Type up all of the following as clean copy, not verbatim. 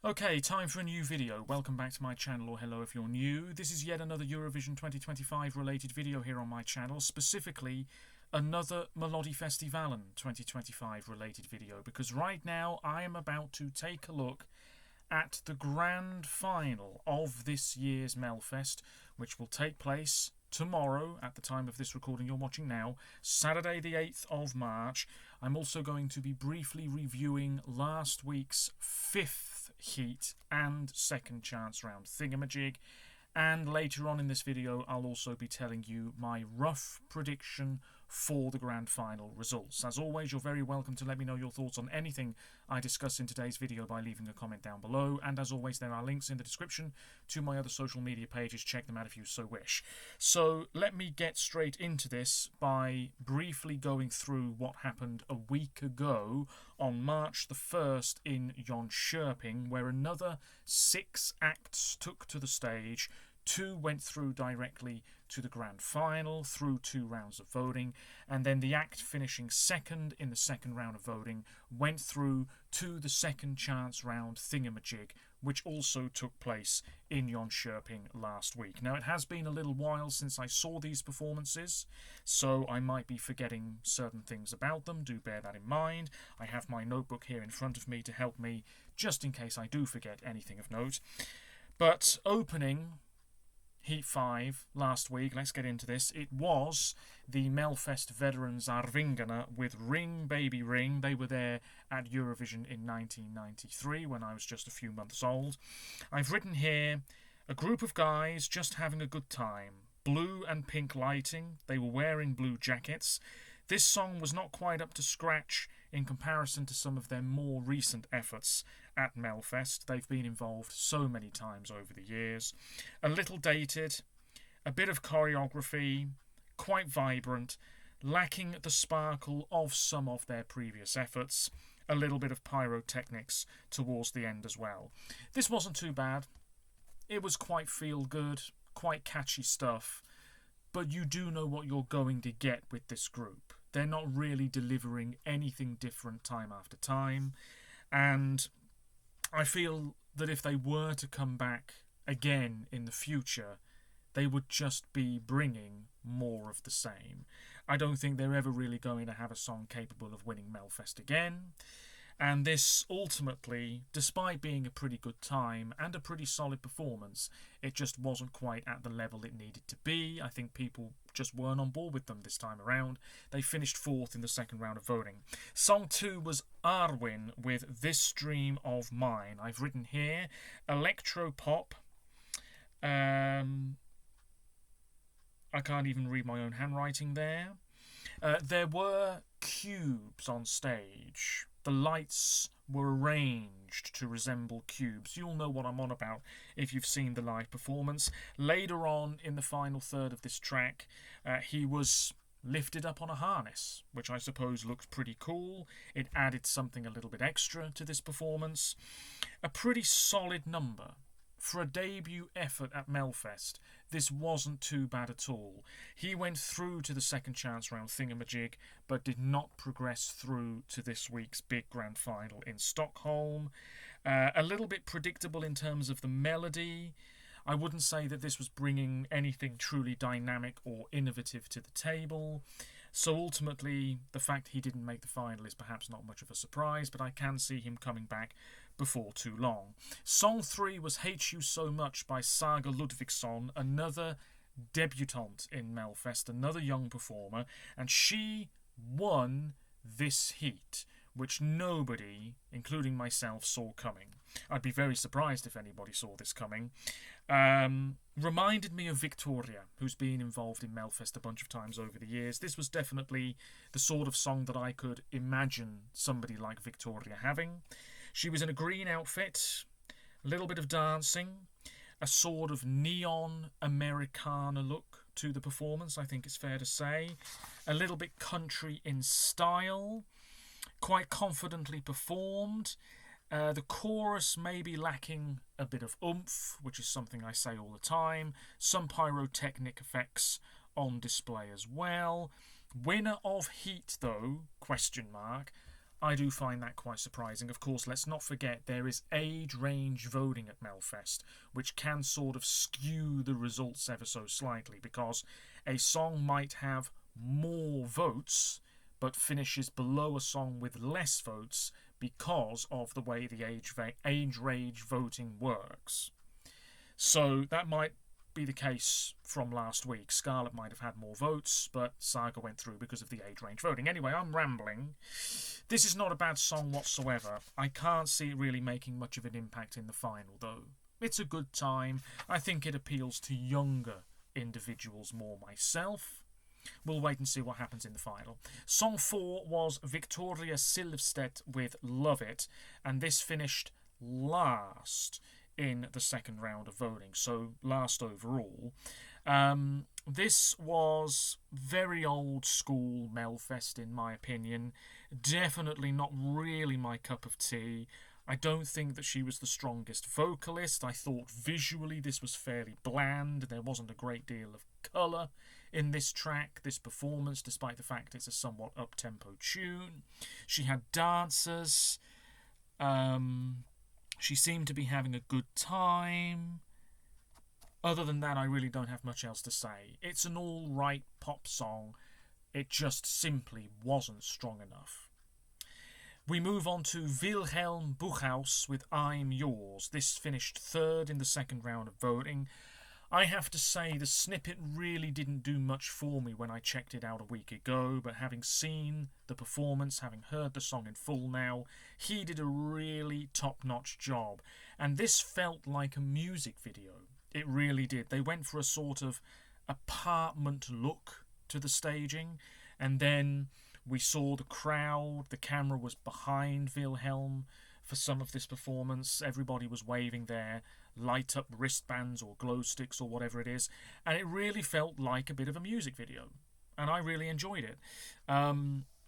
Okay, time for a new video. Welcome back to my channel, or hello if you're new. This is yet another Eurovision 2025 related video here on my channel, specifically another Melodifestivalen 2025 related video, because right now I am about to take a look at the grand final of this year's Melfest, which will take place tomorrow at the time of this recording you're watching now, Saturday the 8th of March. I'm also going to be briefly reviewing last week's fifth heat and second chance round thingamajig, and later on in this video I'll also be telling you my rough prediction for the grand final results. As always, you're very welcome to let me know your thoughts on anything I discuss in today's video by leaving a comment down below, and as always there are links in the description to my other social media pages. Check them out if you so wish. So let me get straight into this by briefly going through what happened a week ago on March the 1st in Jönköping, where another 6 acts took to the stage. 2 went through directly to the grand final through 2 rounds of voting, and then the act finishing second in the second round of voting went through to the second chance round thingamajig, which also took place in Jönköping last week. Now, it has been a little while since I saw these performances, so I might be forgetting certain things about them. Do bear that in mind. I have my notebook here in front of me to help me just in case I do forget anything of note. But opening Heat 5 last week, let's get into this. It was the Melfest veterans Arvingarna with Ring Baby Ring. They were there at Eurovision in 1993 when I was just a few months old. I've written here, a group of guys just having a good time. Blue and pink lighting. They were wearing blue jackets. This song was not quite up to scratch in comparison to some of their more recent efforts at Melfest. They've been involved so many times over the years. A little dated, a bit of choreography, quite vibrant, lacking the sparkle of some of their previous efforts, a little bit of pyrotechnics towards the end as well. This wasn't too bad. It was quite feel-good, quite catchy stuff, but you do know what you're going to get with this group. They're not really delivering anything different time after time, and I feel that if they were to come back again in the future, they would just be bringing more of the same. I don't think they're ever really going to have a song capable of winning Melfest again. And this ultimately, despite being a pretty good time and a pretty solid performance, it just wasn't quite at the level it needed to be. I think people just weren't on board with them this time around. They finished 4th in the second round of voting. Song 2 was Arwen with This Dream of Mine. I've written here, electro pop. I can't even read my own handwriting there. There were cubes on stage. The lights were arranged to resemble cubes. You'll know what I'm on about if you've seen the live performance. Later on in the final third of this track, he was lifted up on a harness, which I suppose looks pretty cool. It added something a little bit extra to this performance. A pretty solid number. For a debut effort at Melfest, this wasn't too bad at all. He went through to the second chance round thingamajig, but did not progress through to this week's big grand final in Stockholm. A little bit predictable in terms of the melody. I wouldn't say that this was bringing anything truly dynamic or innovative to the table. So ultimately, the fact he didn't make the final is perhaps not much of a surprise, but I can see him coming back before too long. Song 3 was Hate You So Much by Saga Ludvigsson, another debutante in Melfest, another young performer, and she won this heat, which nobody, including myself, saw coming. I'd be very surprised if anybody saw this coming. Reminded me of Victoria, who's been involved in Melfest a bunch of times over the years. This was definitely the sort of song that I could imagine somebody like Victoria having. She was in a green outfit, a little bit of dancing, a sort of neon Americana look to the performance, I think it's fair to say. A little bit country in style, quite confidently performed. The chorus may be lacking a bit of oomph, which is something I say all the time. Some pyrotechnic effects on display as well. Winner of Heat, though, question mark, I do find that quite surprising. Of course, let's not forget there is age range voting at Melfest, which can sort of skew the results ever so slightly, because a song might have more votes but finishes below a song with less votes because of the way the age range voting works. So that might be the case from last week. Scarlett might have had more votes, but Saga went through because of the age range voting. Anyway, I'm rambling. This is not a bad song whatsoever. I can't see it really making much of an impact in the final, though. It's a good time. I think it appeals to younger individuals more myself. We'll wait and see what happens in the final. Song 4 was Victoria Silvstedt with Love It, and this finished last in the second round of voting, so last overall. This was very old school Melfest in my opinion. Definitely not really my cup of tea. I don't think that she was the strongest vocalist. I thought visually this was fairly bland. There wasn't a great deal of colour in this track, this performance, despite the fact it's a somewhat up-tempo tune. She had dancers. She seemed to be having a good time. Other than that, I really don't have much else to say. It's an all-right pop song. It just simply wasn't strong enough. We move on to Wilhelm Buchhaus with I'm Yours. This finished third in the second round of voting. I have to say the snippet really didn't do much for me when I checked it out a week ago, but having seen the performance, having heard the song in full now, he did a really top-notch job. And this felt like a music video. It really did. They went for a sort of apartment look to the staging, and then we saw the crowd. The camera was behind Wilhelm for some of this performance. Everybody was waving their light-up wristbands or glow sticks or whatever it is, and it really felt like a bit of a music video, and I really enjoyed it.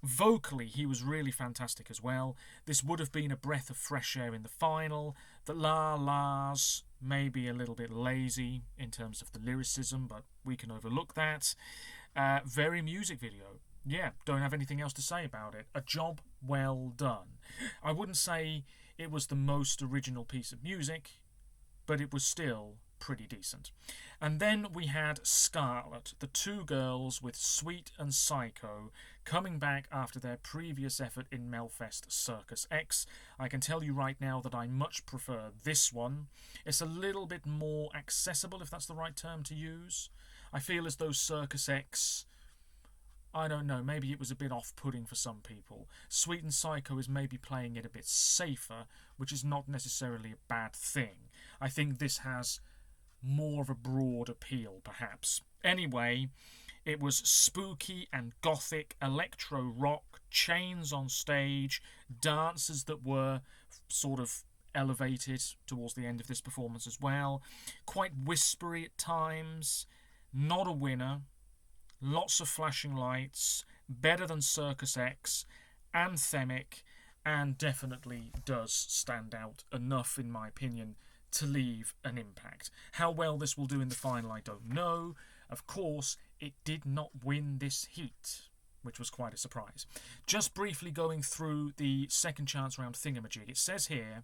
Vocally, he was really fantastic as well. This would have been a breath of fresh air in the final. The la-las may be a little bit lazy in terms of the lyricism, but we can overlook that. Very music video. Yeah, don't have anything else to say about it. A job well done. I wouldn't say it was the most original piece of music, but it was still pretty decent. And then we had Scarlett, the two girls with Sweet and Psycho, coming back after their previous effort in Melfest Circus X. I can tell you right now that I much prefer this one. It's a little bit more accessible, if that's the right term to use. I feel as though Circus X, I don't know, maybe it was a bit off-putting for some people. Sweet and Psycho is maybe playing it a bit safer, which is not necessarily a bad thing. I think this has more of a broad appeal, perhaps. Anyway, it was spooky and gothic, electro-rock, chains on stage, dancers that were sort of elevated towards the end of this performance as well. Quite whispery at times. Not a winner. Lots of flashing lights, better than Circus X, anthemic, and definitely does stand out enough, in my opinion, to leave an impact. How well this will do in the final, I don't know. Of course, it did not win this heat, which was quite a surprise. Just briefly going through the second chance round thingamajig, it says here,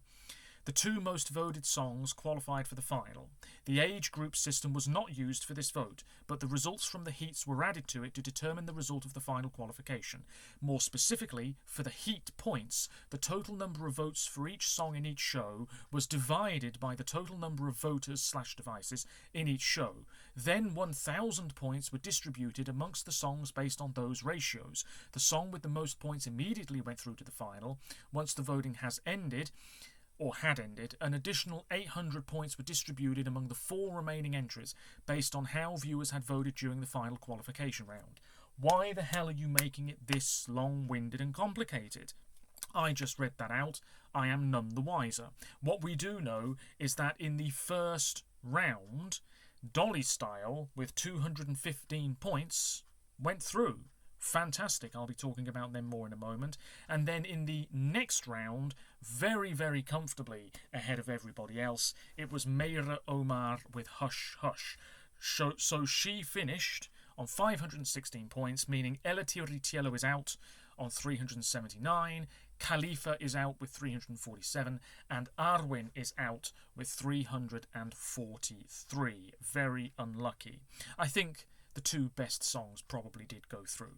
the two most voted songs qualified for the final. The age group system was not used for this vote, but the results from the heats were added to it to determine the result of the final qualification. More specifically, for the heat points, the total number of votes for each song in each show was divided by the total number of voters/devices in each show. Then 1,000 points were distributed amongst the songs based on those ratios. The song with the most points immediately went through to the final. Once the voting has ended, or had ended, an additional 800 points were distributed among the 4 remaining entries based on how viewers had voted during the final qualification round. Why the hell are you making it this long-winded and complicated? I just read that out. I am none the wiser. What we do know is that in the first round, Dolly Style, with 215 points, went through. Fantastic. I'll be talking about them more in a moment. And then in the next round, very, very comfortably ahead of everybody else, it was Meira Omar with Hush Hush. So she finished on 516 points, meaning Ella Tiritiello is out on 379, Khalifa is out with 347, and Arwen is out with 343. Very unlucky. I think the two best songs probably did go through.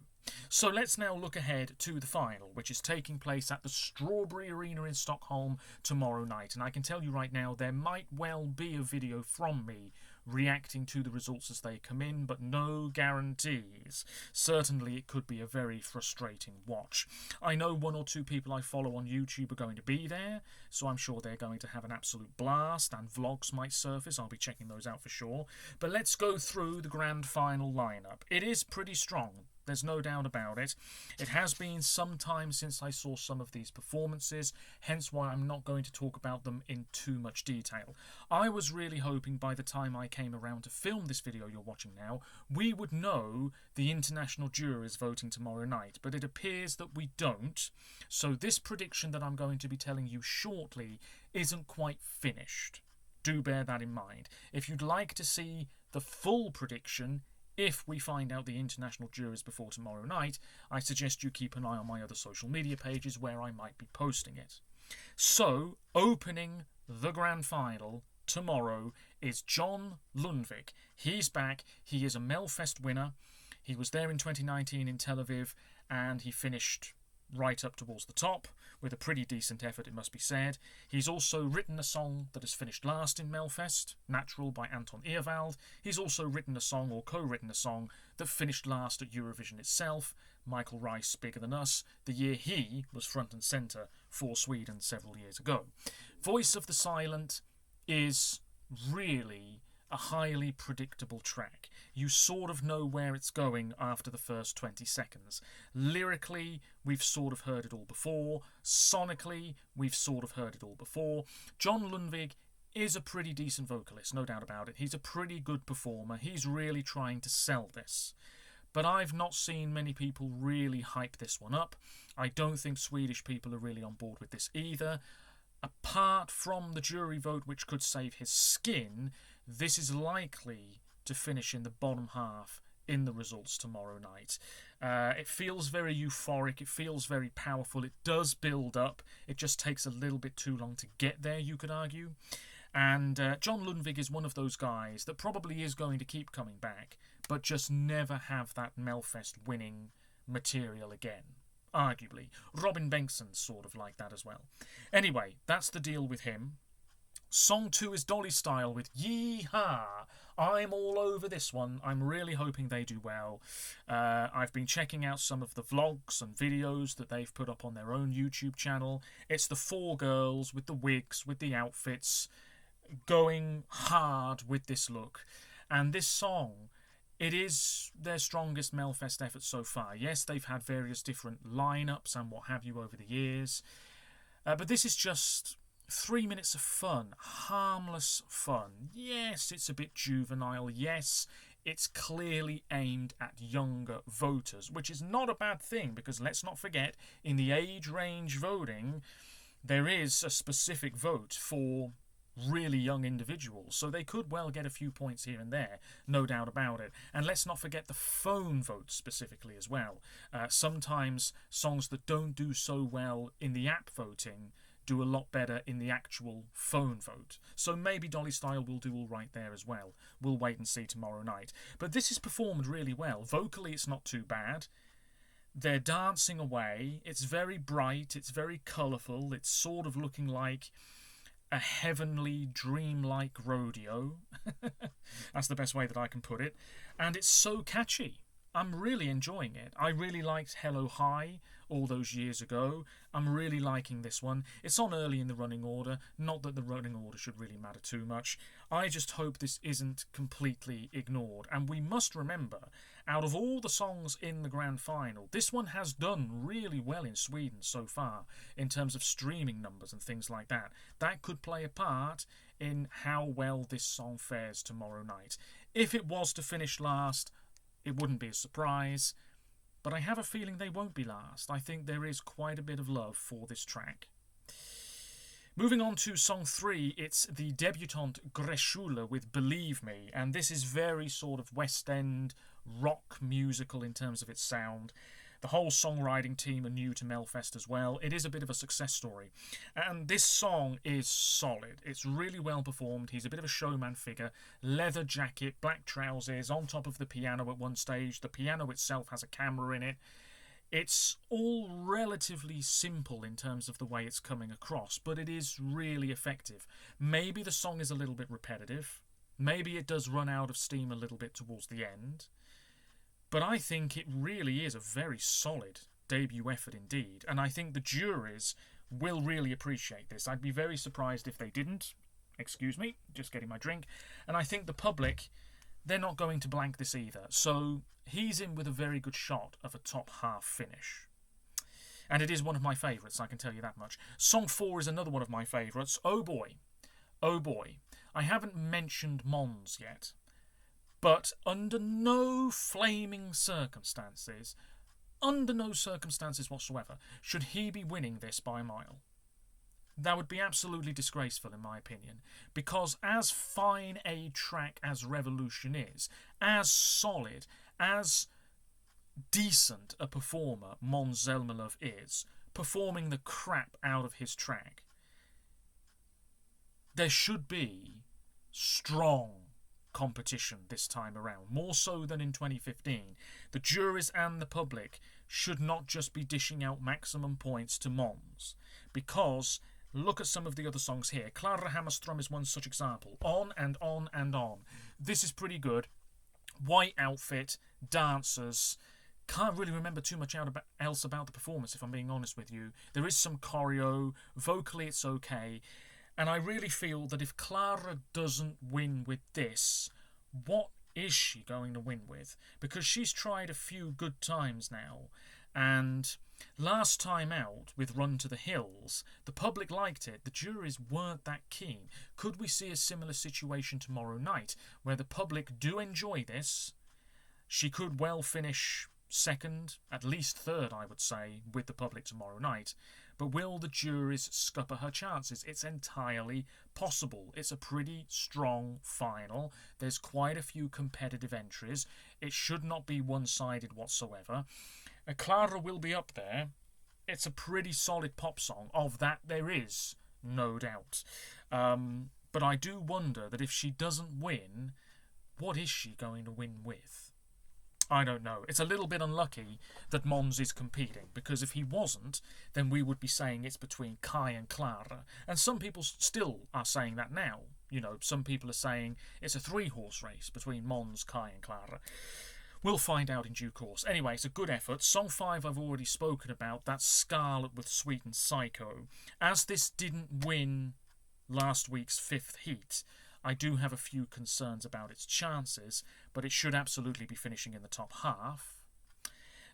So let's now look ahead to the final, which is taking place at the Strawberry Arena in Stockholm tomorrow night. And I can tell you right now, there might well be a video from me reacting to the results as they come in, but no guarantees. Certainly it could be a very frustrating watch. I know one or two people I follow on YouTube are going to be there, so I'm sure they're going to have an absolute blast, and vlogs might surface. I'll be checking those out for sure. But let's go through the grand final lineup. It is pretty strong. There's no doubt about it. It has been some time since I saw some of these performances, hence why I'm not going to talk about them in too much detail. I was really hoping by the time I came around to film this video you're watching now, we would know the international jurors voting tomorrow night, but it appears that we don't. So this prediction that I'm going to be telling you shortly isn't quite finished. Do bear that in mind. If you'd like to see the full prediction, if we find out the international jurors before tomorrow night, I suggest you keep an eye on my other social media pages where I might be posting it. So, opening the grand final tomorrow is John Lundvik. He's back. He is a Melfest winner. He was there in 2019 in Tel Aviv, and he finished right up towards the top with a pretty decent effort, it must be said. He's also written a song that has finished last in Melfest, Natural by Anton Ewald. He's also written a song, or co-written a song, that finished last at Eurovision itself, Michael Rice, Bigger Than Us, the year he was front and centre for Sweden several years ago. Voice of the Silent is really a highly predictable track. You sort of know where it's going after the first 20 seconds. Lyrically, we've sort of heard it all before. Sonically, we've sort of heard it all before. John Lundvik is a pretty decent vocalist, no doubt about it. He's a pretty good performer. He's really trying to sell this. But I've not seen many people really hype this one up. I don't think Swedish people are really on board with this either. Apart from the jury vote, which could save his skin, this is likely to finish in the bottom half in the results tomorrow night. It feels very euphoric, it feels very powerful, it does build up, it just takes a little bit too long to get there, you could argue. And John Lundvik is one of those guys that probably is going to keep coming back, but just never have that Melfest winning material again. Arguably. Robin Bengtsson's sort of like that as well. Anyway, that's the deal with him. Song 2 is Dolly Style with Yee-Haw. I'm all over this one. I'm really hoping they do well. I've been checking out some of the vlogs and videos that they've put up on their own YouTube channel. It's the four girls with the wigs, with the outfits, going hard with this look. And this song, it is their strongest Melfest effort so far. Yes, they've had various different lineups and what have you over the years. But this is just 3 minutes of fun, harmless fun. Yes, it's a bit juvenile. Yes, it's clearly aimed at younger voters, which is not a bad thing because let's not forget, in the age range voting, there is a specific vote for really young individuals, so they could well get a few points here and there, no doubt about it. And let's not forget the phone vote specifically as well. Sometimes songs that don't do so well in the app voting do a lot better in the actual phone vote. So maybe Dolly Style will do all right there as well. We'll wait and see tomorrow night. But this is performed really well. Vocally, it's not too bad. They're dancing away. It's very bright. It's very colourful. It's sort of looking like a heavenly, dreamlike rodeo. That's the best way that I can put it. And it's so catchy. I'm really enjoying it. I really liked Hello High all those years ago. I'm really liking this one. It's on early in the running order. Not that the running order should really matter too much. I just hope this isn't completely ignored. And we must remember, out of all the songs in the grand final, this one has done really well in Sweden so far in terms of streaming numbers and things like that. That could play a part in how well this song fares tomorrow night. If it was to finish last, it wouldn't be a surprise, but I have a feeling they won't be last. I think there is quite a bit of love for this track. Moving on to song 3, it's the debutante Greshulla with Believe Me, and this is very sort of West End rock musical in terms of its sound. The whole songwriting team are new to Melfest as well. It is a bit of a success story. And this song is solid. It's really well performed. He's a bit of a showman figure. Leather jacket, black trousers, on top of the piano at one stage. The piano itself has a camera in it. It's all relatively simple in terms of the way it's coming across, but it is really effective. Maybe the song is a little bit repetitive. Maybe it does run out of steam a little bit towards the end. But I think it really is a very solid debut effort indeed. And I think the juries will really appreciate this. I'd be very surprised if they didn't. Excuse me, just getting my drink. And I think the public, they're not going to blank this either. So he's in with a very good shot of a top half finish. And it is one of my favourites, I can tell you that much. Song 4 is another one of my favourites. Oh boy. Oh boy. I haven't mentioned Måns yet. But under no flaming circumstances, under no circumstances whatsoever, should he be winning this by a mile. That would be absolutely disgraceful in my opinion, because as fine a track as Revolution is, as solid, as decent a performer Måns Zelmerlöw is, performing the crap out of his track, there should be strong competition this time around, more so than in 2015. The juries and the public should not just be dishing out maximum points to Måns, because look at some of the other songs here. Klara Hammarström is one such example. On and on and on. This is pretty good. White outfit, dancers. Can't really remember too much else about the performance, if I'm being honest with you. There is some choreo. Vocally, it's okay. And I really feel that if Klara doesn't win with this, what is she going to win with? Because she's tried a few good times now. And last time out, with Run to the Hills, the public liked it. The juries weren't that keen. Could we see a similar situation tomorrow night, where the public do enjoy this? She could well finish second, at least third, I would say, with the public tomorrow night. But will the juries scupper her chances? It's entirely possible. It's a pretty strong final. There's quite a few competitive entries. It should not be one-sided whatsoever. Klara will be up there. It's a pretty solid pop song. Of that, there is no doubt. But I do wonder that if she doesn't win, what is she going to win with? I don't know. It's a little bit unlucky that Måns is competing, because if he wasn't, then we would be saying it's between Kai and Klara. And some people still are saying that now. You know, some people are saying it's a 3-horse race between Måns, Kai and Klara. We'll find out in due course. Anyway, it's a good effort. Song 5 I've already spoken about. That's Scarlet with Sweet and Psycho. As this didn't win last week's 5th heat, I do have a few concerns about its chances, but it should absolutely be finishing in the top half.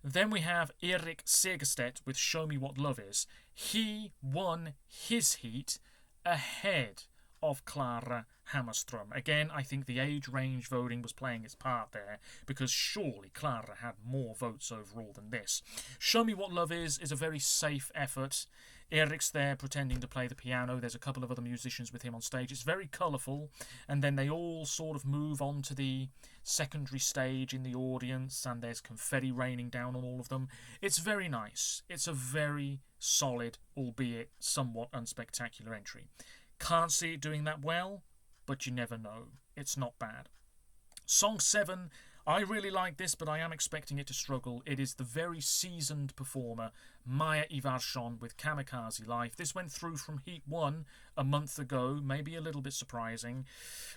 Then we have Erik Segerstedt with Show Me What Love Is. He won his heat ahead of Klara Hammarström. Again, I think the age range voting was playing its part there, because surely Klara had more votes overall than this. Show Me What Love Is a very safe effort. Eric's there pretending to play the piano. There's a couple of other musicians with him on stage. It's very colourful, and then they all sort of move on to the secondary stage in the audience, and there's confetti raining down on all of them. It's very nice. It's a very solid, albeit somewhat unspectacular entry. Can't see it doing that well, but you never know. It's not bad. Song 7, I really like this, but I am expecting it to struggle. It is the very seasoned performer, Maja Ivarsson, with Kamikaze Life. This went through from Heat 1 a month ago, maybe a little bit surprising.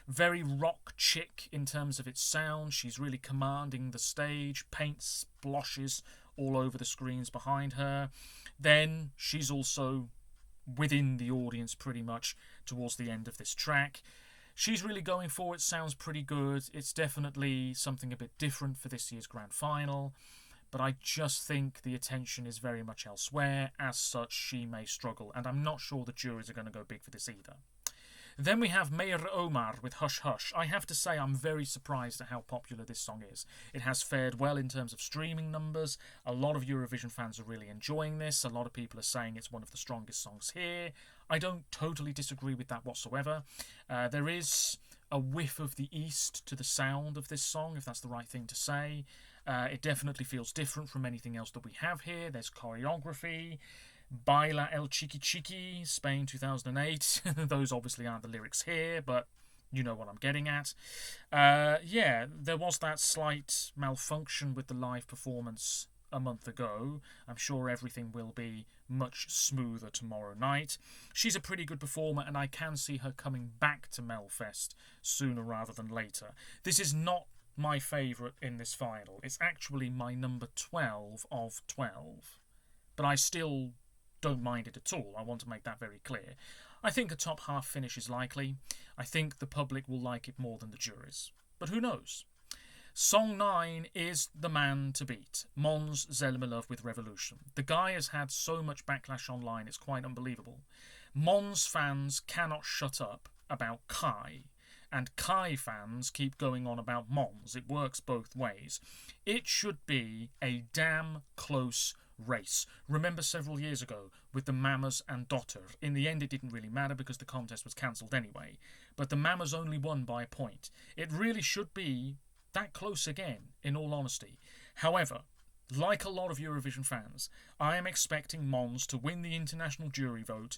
Very rock chick in terms of its sound. She's really commanding the stage. Paint splashes all over the screens behind her. Then she's also within the audience pretty much towards the end of this track. She's really going for it. Sounds pretty good. It's definitely something a bit different for this year's grand final, but I just think the attention is very much elsewhere. As such, she may struggle, and I'm not sure the juries are going to go big for this either. Then we have Meir Omar with Hush Hush. I have to say I'm very surprised at how popular this song is. It has fared well in terms of streaming numbers. A lot of Eurovision fans are really enjoying this. A lot of people are saying it's one of the strongest songs here. I don't totally disagree with that whatsoever. There is a whiff of the East to the sound of this song, if that's the right thing to say. It definitely feels different from anything else that we have here. There's choreography. Baila el Chiqui Chiqui, Spain 2008. Those obviously aren't the lyrics here, but you know what I'm getting at. Yeah, there was that slight malfunction with the live performance a month ago. I'm sure everything will be much smoother tomorrow night. She's a pretty good performer, and I can see her coming back to Melfest sooner rather than later. This is not my favourite in this final. It's actually my number 12 of 12. But I still don't mind it at all. I want to make that very clear. I think a top half finish is likely. I think the public will like it more than the juries. But who knows? Song 9 is the man to beat. Måns Zelmerlöw with Revolution. The guy has had so much backlash online, it's quite unbelievable. Måns fans cannot shut up about Kai. And Kai fans keep going on about Måns. It works both ways. It should be a damn close race. Remember several years ago with the Mamas and Dotter. In the end it didn't really matter because the contest was cancelled anyway. But the Mamas only won by a point. It really should be that close again, in all honesty. However, like a lot of Eurovision fans, I am expecting Måns to win the international jury vote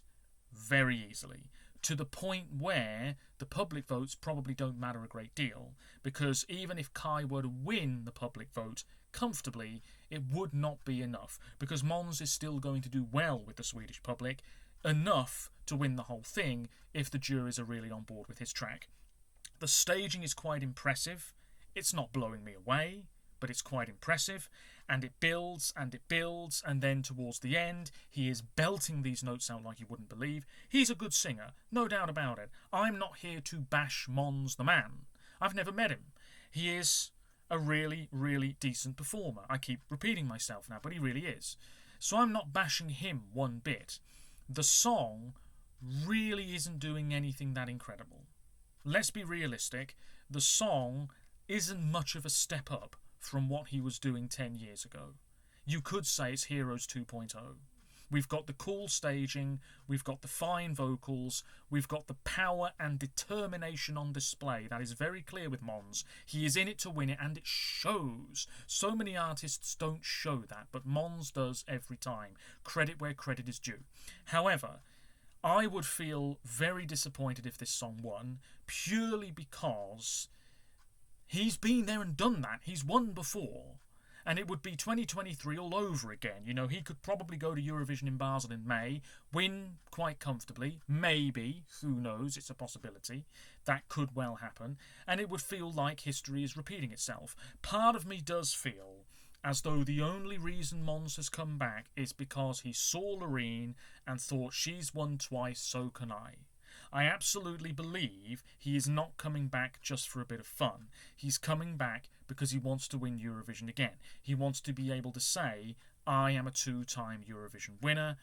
very easily, to the point where the public votes probably don't matter a great deal, because even if Kai were to win the public vote comfortably, it would not be enough, because Måns is still going to do well with the Swedish public, enough to win the whole thing if the juries are really on board with his track. The staging is quite impressive. It's not blowing me away, but it's quite impressive, and it builds, and then towards the end, he is belting these notes out like you wouldn't believe. He's a good singer, no doubt about it. I'm not here to bash Måns the man. I've never met him. He is a really, really decent performer. I keep repeating myself now, but he really is. So I'm not bashing him one bit. The song really isn't doing anything that incredible. Let's be realistic. The song isn't much of a step up from what he was doing 10 years ago. You could say it's Heroes 2.0. We've got the cool staging, we've got the fine vocals, we've got the power and determination on display. That is very clear with Måns. He is in it to win it, and it shows. So many artists don't show that, but Måns does every time. Credit where credit is due. However, I would feel very disappointed if this song won, purely because he's been there and done that. He's won before. And it would be 2023 all over again. You know, he could probably go to Eurovision in Basel in May, win quite comfortably, maybe, who knows, it's a possibility. That could well happen. And it would feel like history is repeating itself. Part of me does feel as though the only reason Måns has come back is because he saw Loreen and thought, she's won twice, so can I. I absolutely believe he is not coming back just for a bit of fun. He's coming back because he wants to win Eurovision again. He wants to be able to say, I am a 2-time Eurovision winner.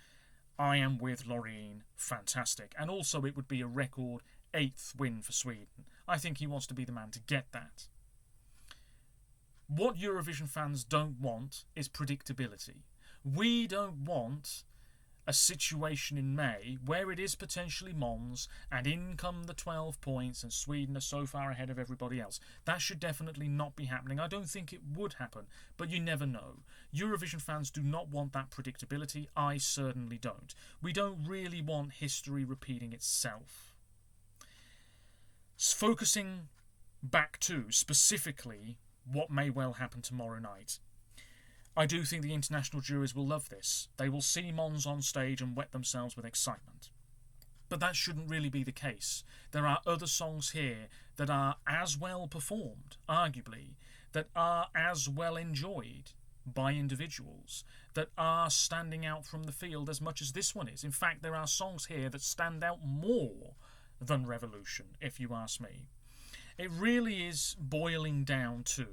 I am with Loreen. Fantastic. And also it would be a record 8th win for Sweden. I think he wants to be the man to get that. What Eurovision fans don't want is predictability. We don't want a situation in May where it is potentially Måns and in come the 12 points and Sweden are so far ahead of everybody else. That should definitely not be happening. I don't think it would happen, but you never know. Eurovision fans do not want that predictability. I certainly don't. We don't really want history repeating itself. Focusing back to specifically what may well happen tomorrow night. I do think the international juries will love this. They will see Måns on stage and wet themselves with excitement. But that shouldn't really be the case. There are other songs here that are as well performed, arguably, that are as well enjoyed by individuals, that are standing out from the field as much as this one is. In fact, there are songs here that stand out more than Revolution, if you ask me. It really is boiling down to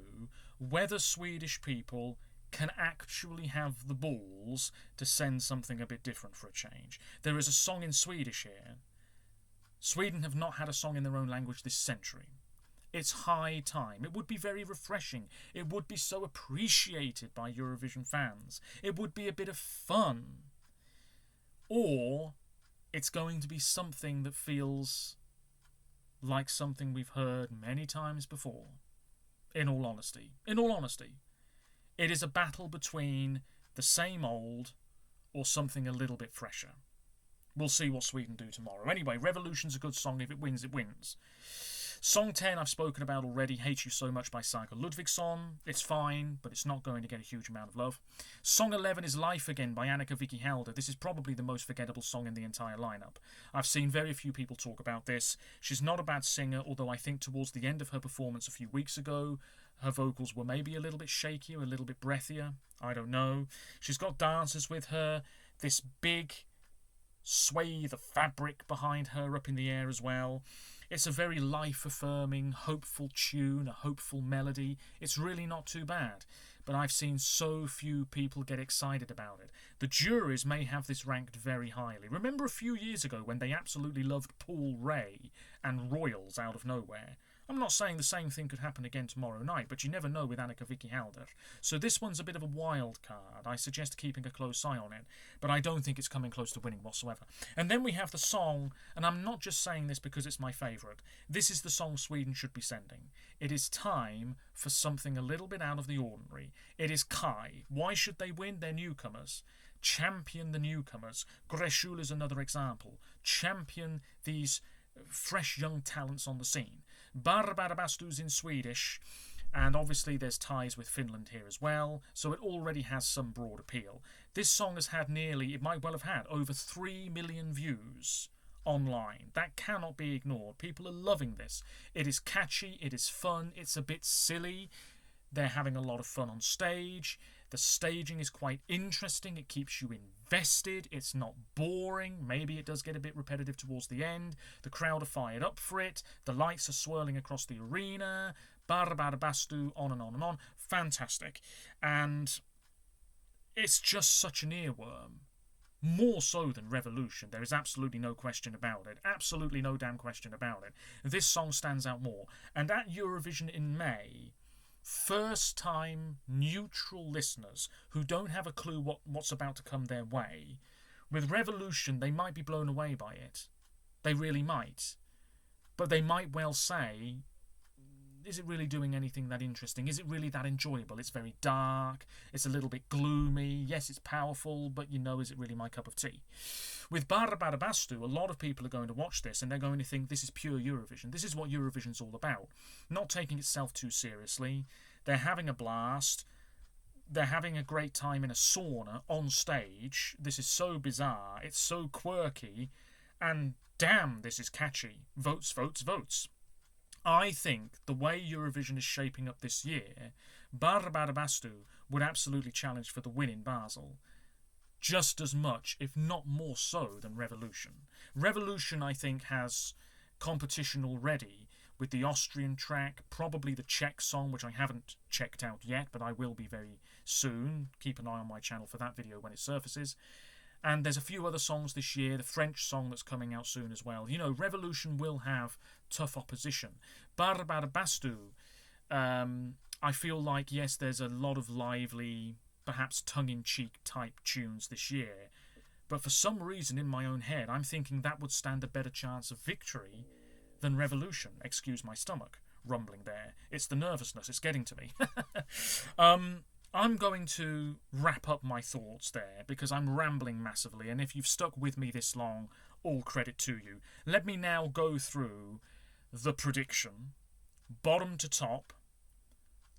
whether Swedish people can actually have the balls to send something a bit different for a change. There is a song in Swedish here. Sweden have not had a song in their own language this century. It's high time. It would be very refreshing. It would be so appreciated by Eurovision fans. It would be a bit of fun. Or it's going to be something that feels like something we've heard many times before. In all honesty. It is a battle between the same old or something a little bit fresher. We'll see what Sweden do tomorrow. Anyway, Revolution's a good song. If it wins, it wins. Song 10 I've spoken about already, Hate You So Much by Saga Ludvigsson. It's fine, but it's not going to get a huge amount of love. Song 11 is Life Again by Annika Vicky Helder. This is probably the most forgettable song in the entire lineup. I've seen very few people talk about this. She's not a bad singer, although I think towards the end of her performance a few weeks ago, her vocals were maybe a little bit shakier, a little bit breathier. I don't know. She's got dancers with her, this big swathe of fabric behind her up in the air as well. It's a very life-affirming, hopeful tune, a hopeful melody. It's really not too bad, but I've seen so few people get excited about it. The juries may have this ranked very highly. Remember a few years ago when they absolutely loved Paul Ray and Royals out of nowhere? I'm not saying the same thing could happen again tomorrow night, but you never know with Annika Vicky Helder. So this one's a bit of a wild card. I suggest keeping a close eye on it, but I don't think it's coming close to winning whatsoever. And then we have the song, and I'm not just saying this because it's my favourite. This is the song Sweden should be sending. It is time for something a little bit out of the ordinary. It is Kai. Why should they win? They're newcomers. Champion the newcomers. Greshul is another example. Champion these fresh young talents on the scene. Barbarabastu's in Swedish, and obviously there's ties with Finland here as well, so it already has some broad appeal. This song has had it might well have had, over 3 million views online. That cannot be ignored. People are loving this. It is catchy, it is fun, it's a bit silly. They're having a lot of fun on stage. The staging is quite interesting. It keeps you invested. It's not boring. Maybe it does get a bit repetitive towards the end. The crowd are fired up for it. The lights are swirling across the arena. Barbarabastu, on and on and on. Fantastic. And it's just such an earworm. More so than Revolution. There is absolutely no question about it. Absolutely no damn question about it. This song stands out more. And at Eurovision in May, first-time neutral listeners who don't have a clue what's about to come their way, with Revolution, they might be blown away by it. They really might. But they might well say, is it really doing anything that interesting? Is it really that enjoyable? It's very dark. It's a little bit gloomy. Yes, it's powerful, but is it really my cup of tea? With Barbarabastu, a lot of people are going to watch this and they're going to think this is pure Eurovision. This is what Eurovision's all about. Not taking itself too seriously. They're having a blast. They're having a great time in a sauna on stage. This is so bizarre. It's so quirky. And damn, this is catchy. Votes, votes, votes. I think the way Eurovision is shaping up this year, Barbarabastu would absolutely challenge for the win in Basel. Just as much, if not more so, than Revolution. Revolution, I think, has competition already with the Austrian track, probably the Czech song, which I haven't checked out yet, but I will be very soon. Keep an eye on my channel for that video when it surfaces. And there's a few other songs this year, the French song that's coming out soon as well. Revolution will have tough opposition. Barbarabastu, I feel like, yes, there's a lot of lively, perhaps tongue-in-cheek type tunes this year. But for some reason in my own head, I'm thinking that would stand a better chance of victory than Revolution. Excuse my stomach rumbling there. It's the nervousness. It's getting to me. I'm going to wrap up my thoughts there because I'm rambling massively, and if you've stuck with me this long, all credit to you. Let me now go through the prediction, bottom to top.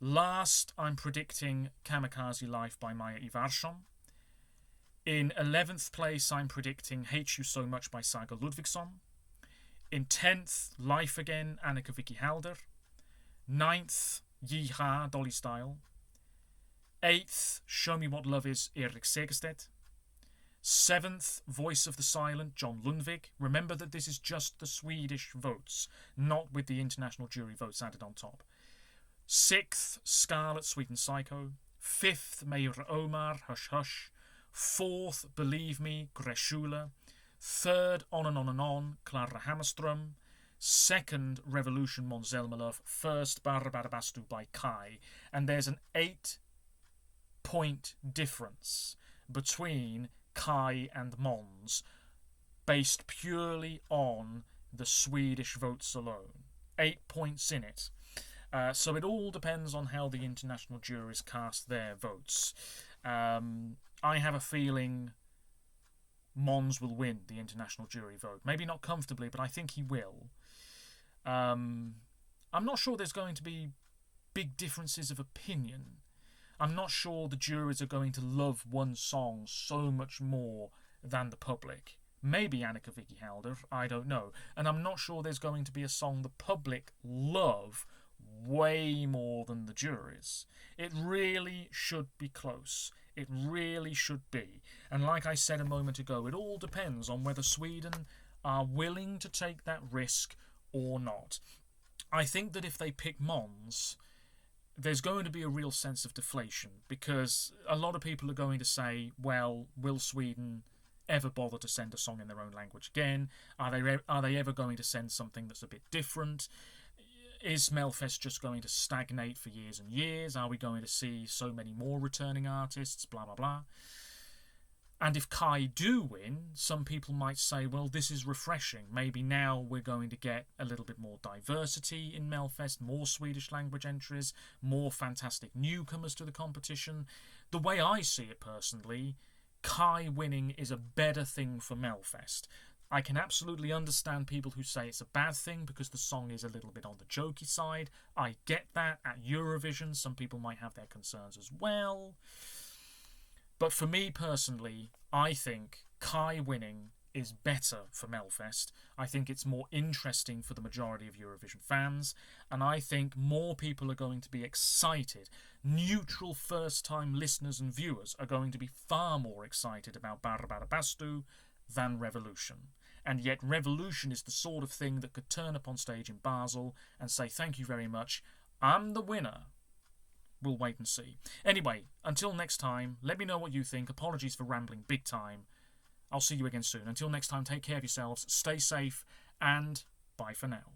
Last, I'm predicting Kamikaze Life by Maya Ivarsson. In 11th place, I'm predicting Hate You So Much by Saga Ludvigsson. In 10th, Life Again, Annika Vicky Helder. 9th, Yeehaw, Dolly Style. 8th, Show Me What Love Is, Erik Segerstedt. 7th, Voice of the Silent, John Lundvik. Remember that this is just the Swedish votes, not with the international jury votes added on top. 6th, Scarlet, Sweet and Psycho. 5th, Meir Omar, Hush Hush. 4th, Believe Me, Greshula. 3rd, On and On and On, Clara Hammerström. 2nd, Revolution, Måns Zelmerlöw. 1st, Barbarabastu by Kai. And there's an 8-point difference between Kai and Måns, based purely on the Swedish votes alone. 8 points in it. So it all depends on how the international juries cast their votes. I have a feeling Måns will win the international jury vote. Maybe not comfortably, but I think he will. I'm not sure there's going to be big differences of opinion. I'm not sure the juries are going to love one song so much more than the public. Maybe Anneke Vicky Helder, I don't know. And I'm not sure there's going to be a song the public love way more than the juries. It really should be close. It really should be. And like I said a moment ago, it all depends on whether Sweden are willing to take that risk or not. I think that if they pick Måns, there's going to be a real sense of deflation, because a lot of people are going to say, well, will Sweden ever bother to send a song in their own language again? Are they ever going to send something that's a bit different? Is Melfest just going to stagnate for years and years? Are we going to see so many more returning artists? Blah, blah, blah. And if Kai do win, some people might say, well, this is refreshing. Maybe now we're going to get a little bit more diversity in Melfest, more Swedish language entries, more fantastic newcomers to the competition. The way I see it personally, Kai winning is a better thing for Melfest. I can absolutely understand people who say it's a bad thing because the song is a little bit on the jokey side. I get that. At Eurovision, some people might have their concerns as well. But for me personally, I think Kai winning is better for Melfest. I think it's more interesting for the majority of Eurovision fans, and I think more people are going to be excited. Neutral first-time listeners and viewers are going to be far more excited about Barbarobastu than Revolution. And yet Revolution is the sort of thing that could turn up on stage in Basel and say, thank you very much, I'm the winner. We'll wait and see. Anyway, until next time, let me know what you think. Apologies for rambling big time. I'll see you again soon. Until next time, take care of yourselves, stay safe, and bye for now.